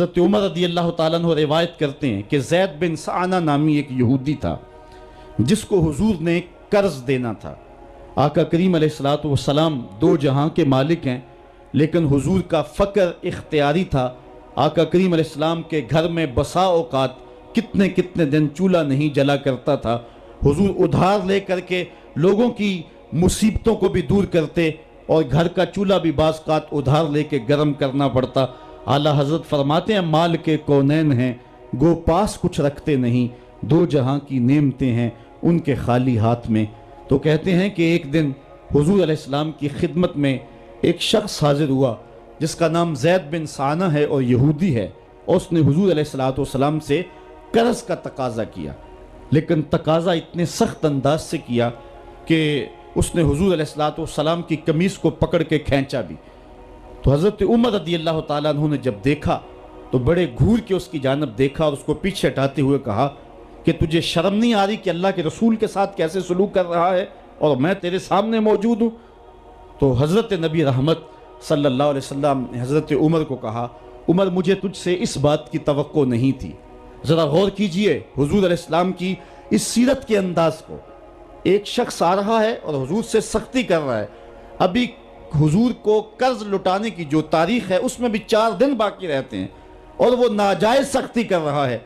حضرت عمر رضی اللہ تعالیٰ عنہ روایت کرتے ہیں کہ زید بن سعانہ نامی ایک یہودی تھا جس کو حضور نے قرض دینا تھا۔ آقا کریم علیہ السلام دو جہاں کے مالک ہیں، لیکن حضور کا فقر اختیاری تھا۔ آقا کریم علیہ السلام کے گھر میں بسا اوقات کتنے دن چولہا نہیں جلا کرتا تھا۔ حضور ادھار لے کر کے لوگوں کی مصیبتوں کو بھی دور کرتے، اور گھر کا چولہا بھی بعض اوقات ادھار لے کے گرم کرنا پڑتا۔ اعلیٰ حضرت فرماتے ہیں مال کے کونین ہیں گو پاس کچھ رکھتے نہیں، دو جہاں کی نعمتیں ہیں ان کے خالی ہاتھ میں۔ تو کہتے ہیں کہ ایک دن حضور علیہ السلام کی خدمت میں ایک شخص حاضر ہوا جس کا نام زید بن سعانہ ہے اور یہودی ہے، اور اس نے حضور علیہ السلام سے قرض کا تقاضا کیا، لیکن تقاضا اتنے سخت انداز سے کیا کہ اس نے حضور علیہ السلام کی قمیص کو پکڑ کے کھینچا بھی۔ تو حضرت عمر رضی اللہ تعالیٰ عنہ نے جب دیکھا تو بڑے گھور کے اس کی جانب دیکھا اور اس کو پیچھے ہٹاتے ہوئے کہا کہ تجھے شرم نہیں آ رہی کہ اللہ کے رسول کے ساتھ کیسے سلوک کر رہا ہے اور میں تیرے سامنے موجود ہوں؟ تو حضرت نبی رحمت صلی اللہ علیہ وسلم نے حضرت عمر کو کہا عمر مجھے تجھ سے اس بات کی توقع نہیں تھی۔ ذرا غور کیجئے حضور علیہ السلام کی اس سیرت کے انداز کو۔ ایک شخص آ رہا ہے اور حضور سے سختی کر رہا ہے، ابھی حضور کو قرض لٹانے کی جو تاریخ ہے اس میں بھی 4 دن باقی رہتے ہیں، اور وہ ناجائز سختی کر رہا ہے۔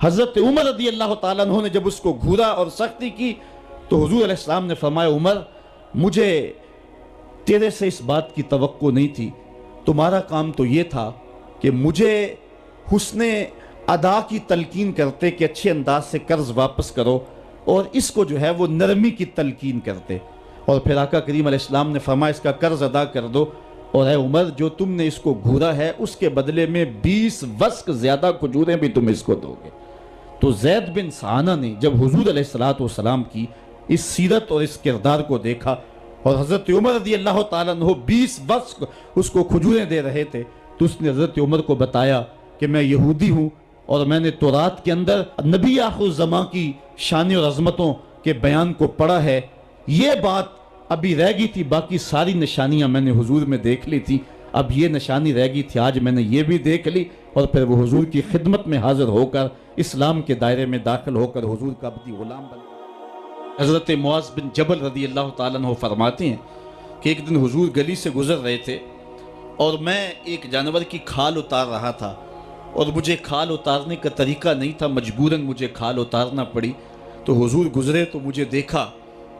حضرت عمر رضی اللہ تعالیٰ عنہ نے جب اس کو گھورا اور سختی کی تو حضور علیہ السلام نے فرمایا عمر مجھے تیرے سے اس بات کی توقع نہیں تھی، تمہارا کام تو یہ تھا کہ مجھے حسن ادا کی تلقین کرتے کہ اچھے انداز سے قرض واپس کرو، اور اس کو جو ہے وہ نرمی کی تلقین کرتے، اور پھر آقا کریم علیہ السلام نے فرمایا اس کا قرض ادا کر دو، اور اے عمر جو تم نے اس کو گھورا ہے اس کے بدلے میں 20 وسق زیادہ کھجوریں بھی تم اس کو دو گے۔ تو زید بن سعانہ نے جب حضور علیہ السلام کی اس سیرت اور اس کردار کو دیکھا، اور حضرت عمر رضی اللہ تعالیٰ عنہ 20 وسق اس کو کھجوریں دے رہے تھے، تو اس نے حضرت عمر کو بتایا کہ میں یہودی ہوں اور میں نے تورات کے اندر نبی آخر الزمان کی شان اور عظمتوں کے بیان کو پڑھا ہے، یہ بات ابھی رہ گئی تھی، باقی ساری نشانیاں میں نے حضور میں دیکھ لی تھی، اب یہ نشانی رہ گئی تھی، آج میں نے یہ بھی دیکھ لی۔ اور پھر وہ حضور کی خدمت میں حاضر ہو کر اسلام کے دائرے میں داخل ہو کر حضور کا عبدی غلام بن۔ حضرت معاذ بن جبل رضی اللہ تعالیٰ عنہ فرماتے ہیں کہ ایک دن حضور گلی سے گزر رہے تھے اور میں ایک جانور کی کھال اتار رہا تھا، اور مجھے کھال اتارنے کا طریقہ نہیں تھا، مجبوراً مجھے کھال اتارنا پڑی۔ تو حضور گزرے تو مجھے دیکھا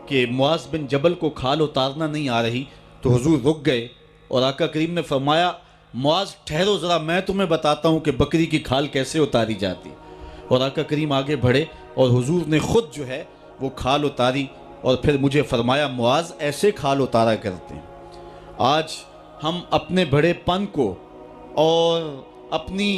کہ معاذ بن جبل کو کھال اتارنا نہیں آ رہی، تو حضور رک گئے اور آقا کریم نے فرمایا معاذ ٹھہرو ذرا میں تمہیں بتاتا ہوں کہ بکری کی کھال کیسے اتاری جاتی۔ اور آقا کریم آگے بڑھے اور حضور نے خود جو ہے وہ کھال اتاری، اور پھر مجھے فرمایا معاذ ایسے کھال اتارا کرتے ہیں۔ آج ہم اپنے بڑے پن کو اور اپنی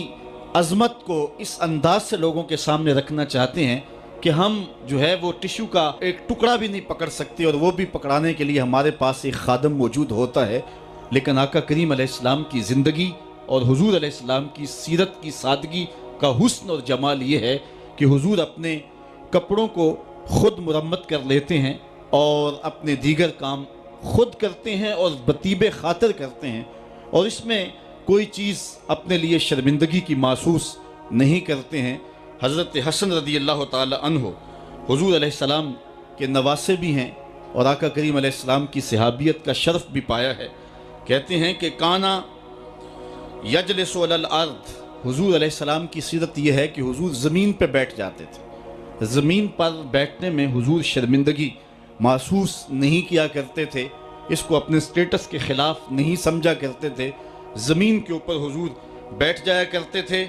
عظمت کو اس انداز سے لوگوں کے سامنے رکھنا چاہتے ہیں کہ ہم جو ہے وہ ٹشو کا ایک ٹکڑا بھی نہیں پکڑ سکتے، اور وہ بھی پکڑانے کے لیے ہمارے پاس ایک خادم موجود ہوتا ہے۔ لیکن آقا کریم علیہ السلام کی زندگی اور حضور علیہ السلام کی سیرت کی سادگی کا حسن اور جمال یہ ہے کہ حضور اپنے کپڑوں کو خود مرمت کر لیتے ہیں اور اپنے دیگر کام خود کرتے ہیں اور بطیب خاطر کرتے ہیں، اور اس میں کوئی چیز اپنے لیے شرمندگی کی محسوس نہیں کرتے ہیں۔ حضرت حسن رضی اللہ تعالی عنہ حضور علیہ السلام کے نواسے بھی ہیں اور آقا کریم علیہ السلام کی صحابیت کا شرف بھی پایا ہے۔ کہتے ہیں کہ کانا یجلس علی الارض، حضور علیہ السلام کی سیرت یہ ہے کہ حضور زمین پہ بیٹھ جاتے تھے، زمین پر بیٹھنے میں حضور شرمندگی محسوس نہیں کیا کرتے تھے، اس کو اپنے سٹیٹس کے خلاف نہیں سمجھا کرتے تھے، زمین کے اوپر حضور بیٹھ جایا کرتے تھے،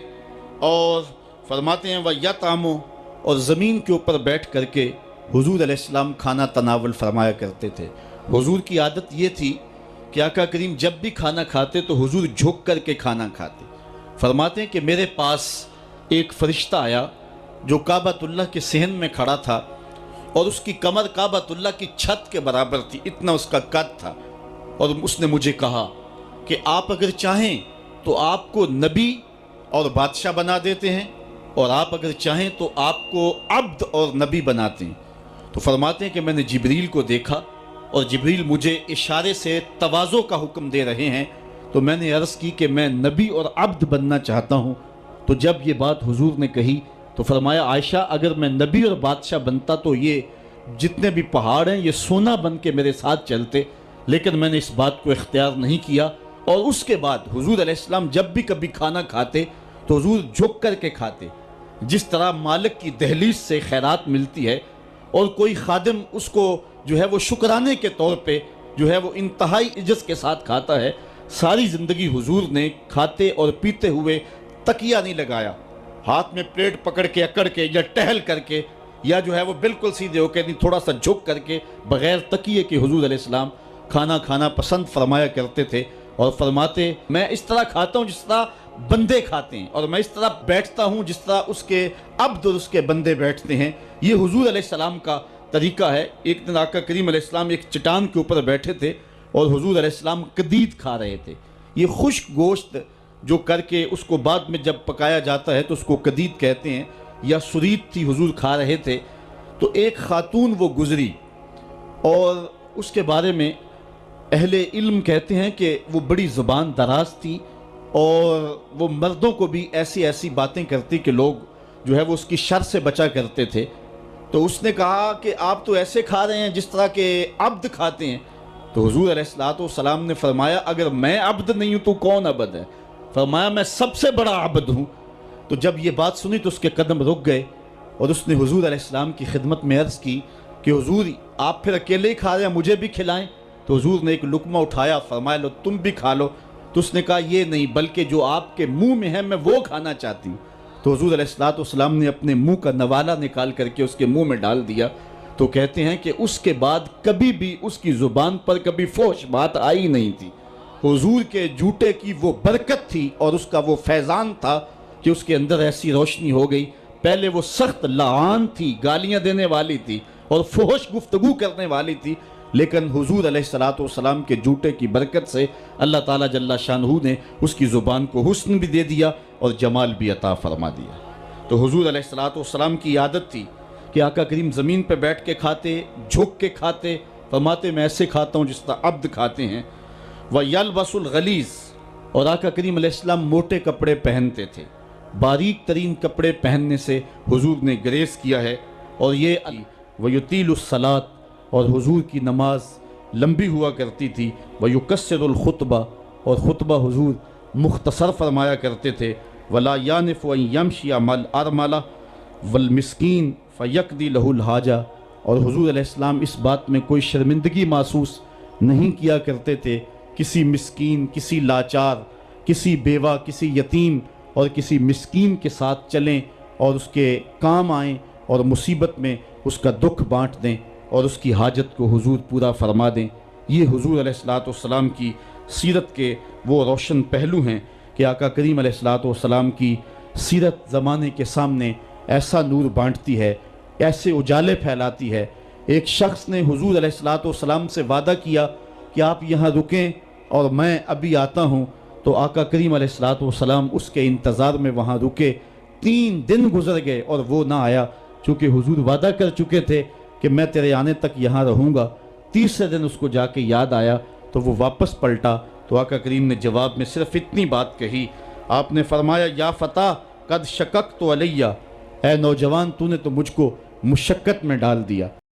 اور فرماتے ہیں وَيَطْعَمُ، اور زمین کے اوپر بیٹھ کر کے حضور علیہ السلام کھانا تناول فرمایا کرتے تھے۔ حضور کی عادت یہ تھی کہ آقا کریم جب بھی کھانا کھاتے تو حضور جھک کر کے کھانا کھاتے۔ فرماتے ہیں کہ میرے پاس ایک فرشتہ آیا جو کعبۃ اللہ کے صحن میں کھڑا تھا، اور اس کی کمر کعبۃ اللہ کی چھت کے برابر تھی، اتنا اس کا قد تھا، اور اس نے مجھے کہا کہ آپ اگر چاہیں تو آپ کو نبی اور بادشاہ بنا دیتے ہیں، اور آپ اگر چاہیں تو آپ کو عبد اور نبی بناتے ہیں۔ تو فرماتے ہیں کہ میں نے جبریل کو دیکھا، اور جبریل مجھے اشارے سے تواضع کا حکم دے رہے ہیں، تو میں نے عرض کی کہ میں نبی اور عبد بننا چاہتا ہوں۔ تو جب یہ بات حضور نے کہی تو فرمایا عائشہ اگر میں نبی اور بادشاہ بنتا تو یہ جتنے بھی پہاڑ ہیں یہ سونا بن کے میرے ساتھ چلتے، لیکن میں نے اس بات کو اختیار نہیں کیا۔ اور اس کے بعد حضور علیہ السلام جب بھی کبھی کھانا کھاتے تو حضور جھک کر کے کھاتے، جس طرح مالک کی دہلیز سے خیرات ملتی ہے اور کوئی خادم اس کو جو ہے وہ شکرانے کے طور پہ جو ہے وہ انتہائی عجز کے ساتھ کھاتا ہے، ساری زندگی حضور نے کھاتے اور پیتے ہوئے تکیہ نہیں لگایا، ہاتھ میں پلیٹ پکڑ کے اکڑ کے یا ٹہل کر کے یا جو ہے وہ بالکل سیدھے ہو کے نہیں، تھوڑا سا جھک کر کے بغیر تکیے کے حضور علیہ السلام کھانا کھانا پسند فرمایا کرتے تھے، اور فرماتے میں اس طرح کھاتا ہوں جس طرح بندے کھاتے ہیں، اور میں اس طرح بیٹھتا ہوں جس طرح اس کے عبد اور اس کے بندے بیٹھتے ہیں۔ یہ حضور علیہ السلام کا طریقہ ہے۔ ایک دن آقا کریم علیہ السلام ایک چٹان کے اوپر بیٹھے تھے اور حضور علیہ السلام قدید کھا رہے تھے۔ یہ خشک گوشت جو کر کے اس کو بعد میں جب پکایا جاتا ہے تو اس کو قدید کہتے ہیں، یا سرید تھی، حضور کھا رہے تھے۔ تو ایک خاتون وہ گزری اور اس کے بارے میں اہل علم کہتے ہیں کہ وہ بڑی زبان دراز تھی اور وہ مردوں کو بھی ایسی ایسی باتیں کرتی کہ لوگ جو ہے وہ اس کی شر سے بچا کرتے تھے۔ تو اس نے کہا کہ آپ تو ایسے کھا رہے ہیں جس طرح کے عبد کھاتے ہیں۔ تو حضور علیہ السلام نے فرمایا اگر میں عبد نہیں ہوں تو کون عبد ہے؟ فرمایا میں سب سے بڑا عبد ہوں۔ تو جب یہ بات سنی تو اس کے قدم رک گئے اور اس نے حضور علیہ السلام کی خدمت میں عرض کی کہ حضور آپ پھر اکیلے ہی کھا رہے ہیں، مجھے بھی کھلائیں۔ تو حضور نے ایک لقمہ اٹھایا، فرمایا لو تم بھی کھا لو۔ تو اس نے کہا یہ نہیں، بلکہ جو آپ کے منہ میں ہے میں وہ کھانا چاہتی ہوں۔ تو حضور علیہ السلام نے اپنے منہ کا نوالا نکال کر کے اس کے منہ میں ڈال دیا۔ تو کہتے ہیں کہ اس کے بعد کبھی بھی اس کی زبان پر کبھی فحش بات آئی نہیں تھی۔ حضور کے جوٹے کی وہ برکت تھی اور اس کا وہ فیضان تھا کہ اس کے اندر ایسی روشنی ہو گئی۔ پہلے وہ سخت لعان تھی، گالیاں دینے والی تھی اور فحش گفتگو کرنے والی تھی، لیکن حضور علیہ السلام کے جوٹے کی برکت سے اللہ تعالیٰ جل شانہ نے اس کی زبان کو حسن بھی دے دیا اور جمال بھی عطا فرما دیا۔ تو حضور علیہ السلام کی عادت تھی کہ آقا کریم زمین پہ بیٹھ کے کھاتے، جھک کے کھاتے، فرماتے میں ایسے کھاتا ہوں جس طرح عبد کھاتے ہیں۔ وَيَلْبَسُ الْغَلِيظ، اور آقا کریم علیہ السلام موٹے کپڑے پہنتے تھے۔ باریک ترین کپڑے پہننے سے حضور نے گریز کیا ہے، اور یہ وَيُطِيلُ الصَّلَاةَ، اور حضور کی نماز لمبی ہوا کرتی تھی۔ وَيُقَصِّرُ الْخُطْبَةَ، اور خطبہ حضور مختصر فرمایا کرتے تھے۔ وَلَا يَانِفُ أَن يَمْشِيَ مَعَ الْأَرْمَلَةِ وَالْمِسْكِينِ فَيَقْضِي لَهُ الْحَاجَةَ، اور حضور علیہ السلام اس بات میں کوئی شرمندگی محسوس نہیں کیا کرتے تھے کسی مسکین، کسی لاچار، کسی بیوہ، کسی یتیم اور کسی مسکین کے ساتھ چلیں اور اس کے کام آئیں اور مصیبت میں اس کا دکھ بانٹ دیں اور اس کی حاجت کو حضور پورا فرما دیں۔ یہ حضور علیہ السلام کی سیرت کے وہ روشن پہلو ہیں کہ آقا کریم علیہ السلام کی سیرت زمانے کے سامنے ایسا نور بانٹتی ہے، ایسے اجالے پھیلاتی ہے۔ ایک شخص نے حضور علیہ السلام سے وعدہ کیا کہ آپ یہاں رکیں اور میں ابھی آتا ہوں، تو آقا کریم علیہ السلام اس کے انتظار میں وہاں رکے۔ 3 دن گزر گئے اور وہ نہ آیا، چونکہ حضور وعدہ کر چکے تھے کہ میں تیرے آنے تک یہاں رہوں گا۔ تیسرے دن اس کو جا کے یاد آیا تو وہ واپس پلٹا، تو آقا کریم نے جواب میں صرف اتنی بات کہی، آپ نے فرمایا یا فتیٰ قد شککت علیہ، اے نوجوان تو نے تو مجھ کو مشقت میں ڈال دیا۔